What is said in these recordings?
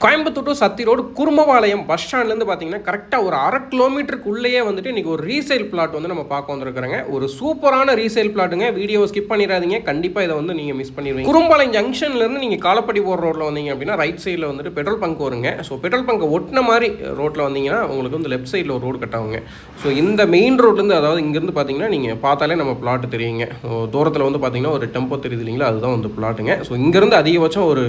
Coimbatore to Sathy road Kurumapalayam bus ஸ்டாண்ட்லேருந்து பார்த்தீங்கன்னா கரெக்டாக ஒரு 1/2 கிலோமீட்டருக்குள்ளேயே வந்துட்டு இன்றைக்கி ஒரு ரீசேல் பிளாட் வந்து நம்ம பார்க்க வந்துருக்குறோங்க. ஒரு சூப்பரான ரீசேல் பிளாட்டுங்க. வீடியோ ஸ்கிப் பண்ணிடாதீங்க, கண்டிப்பாக இதை வந்து நீங்கள் மிஸ் பண்ணிடுவீங்க. குரும்பாளையம் ஜங்ஷன்லேருந்து நீங்கள் காலப்படி போகிற ரோட்டில் வந்தீங்க அப்படின்னா ரைட் சைடில் வந்துட்டு பெட்ரோல் பங்க் வருங்க. ஸோ பெட்ரோல் பங்கை ஒட்டின மாதிரி ரோட்டில் வந்தீங்கன்னா உங்களுக்கு வந்து லெஃப்ட் சைடில் ஒரு ரோடு கட்டாகுங்க. ஸோ இந்த மெயின் ரோட்லேருந்து, அதாவது இங்கேருந்து பார்த்தீங்கன்னா நீங்கள் பார்த்தாலே நம்ம பிளாட்டு தெரியுங்க. தூரத்தில் வந்து பார்த்தீங்கன்னா ஒரு டெம்போ தெரியுது இல்லைங்களா, அதுதான் வந்து பிளாட்டுங்க. ஸோ இங்கேருந்து அதிகபட்சம் ஒரு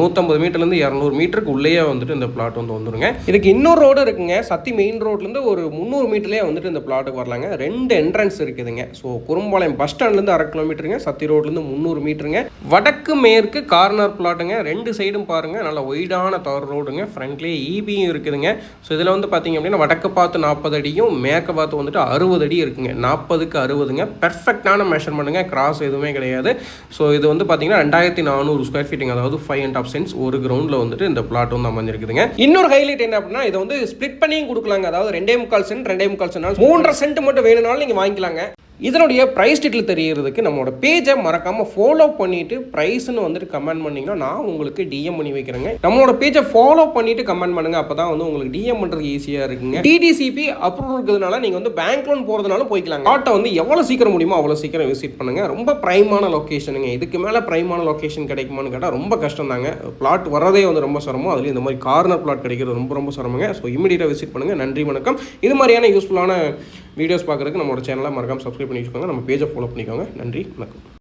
150 மீட்டர்லேருந்து 200 மீட்டருக்கு உள்ளேயே வந்துட்டு இந்த பிளாட் வந்து வந்துருங்க. இதுக்கு இன்னொரு ரோடு இருக்குங்க. சத்தி மெயின் ரோட்லேருந்து ஒரு 300 மீட்டர்லேயே வந்துட்டு இந்த பிளாட்டுக்கு வரலாங்க. 2 என்ட்ரன்ஸ் இருக்குதுங்க. ஸோ குரும்பாளையம் பஸ் ஸ்டாண்ட்லேருந்து 1/2 கிலோமீட்டருங்க, சத்தி ரோட்லேருந்து 300 மீட்டருங்க. வடக்கு மேற்கு கார்னர் பிளாட்டுங்க. 2 சைடும் பாருங்கள், நல்ல ஒய்டான தவறு ரோடுங்க. ஃப்ரண்ட்லேயே ஈபியும் இருக்குதுங்க. ஸோ இதில் வந்து பார்த்தீங்க அப்படின்னா வடக்கு பார்த்து 40 அடியும் மேற்க பார்த்து வந்துட்டு 60 அடி இருக்குங்க. 40க்கு 60ங்க. பெர்ஃபெக்டான மெஷர்மெண்ட்டுங்க, கிராஸ் எதுவுமே கிடையாது. ஸோ இது வந்து பார்த்தீங்கன்னா 2400 ஸ்கொயர் ஃபீட்டுங்க, அதாவது 5.5 சென்ட்ஸ் ஒரு கிரவுண்டில் வந்துட்டு இந்த பிளாட் வந்து அமைஞ்சிருக்குதுங்க. இன்னொரு ஹைலைட் என்ன அப்படின்னா, இதை வந்து ஸ்பிளிட் பண்ணியும் கொடுக்கலாங்க. அதாவது 2.25 சென்ட் 2.25 சென்ட் 3.5 சென்ட் மட்டும் வேணும்னாலும் நீங்கள் வாங்கிக்கலாங்க. இதனுடைய ப்ரைஸ் டீட்டெயில் தெரியறதுக்கு நம்மளோட பேஜை மறக்காமல் ஃபாலோ பண்ணிவிட்டு ப்ரைஸ்ன்னு வந்துட்டு கமெண்ட் பண்ணிங்கன்னா நான் உங்களுக்கு டிஎம் பண்ணி வைக்கிறேங்க. நம்மளோட பேஜை ஃபாலோ பண்ணிவிட்டு கமெண்ட் பண்ணுங்கள். அப்போ தான் வந்து உங்களுக்கு டிஎம் பண்ணுறதுக்கு ஈஸியாக இருக்குங்க. டிடிசிபி அப்ரூவ் இருக்கிறதுனால நீங்கள் வந்து பேங்க் லோன் போகிறதுனாலும் போய்க்கலாங்க. ஆட்டோ வந்து எவ்வளோ சீக்கிரம் முடியுமோ அவ்வளோ சீக்கிரம் விசிட் பண்ணுங்கள். ரொம்ப ப்ரைமான லொக்கேஷனுங்க. இதுக்கு மேலே ப்ரைமான லொக்கேஷன் கிடைக்குமான்னு கேட்டால் ரொம்ப கஷ்டம் தாங்க. பிளாட் வரதே வந்து ரொம்ப சிரமம். அதுலேயும் இந்த மாதிரி கார்னர் பிளாட் கிடைக்கிறது ரொம்ப ரொம்ப சிரமங்க. ஸோ இமீடியட்டாக விசிட் பண்ணுங்கள். நன்றி, வணக்கம். இது மாதிரியான யூஸ்ஃபுல்லான வீடியோஸ் பார்க்குறதுக்கு நம்மளோட சேனலை மறக்காமல் சப்ஸ்கிரைப் பண்ணி வச்சுக்கோங்க. நம்ம பேஜை ஃபாலோ பண்ணிக்கோங்க. நன்றி, வணக்கம்.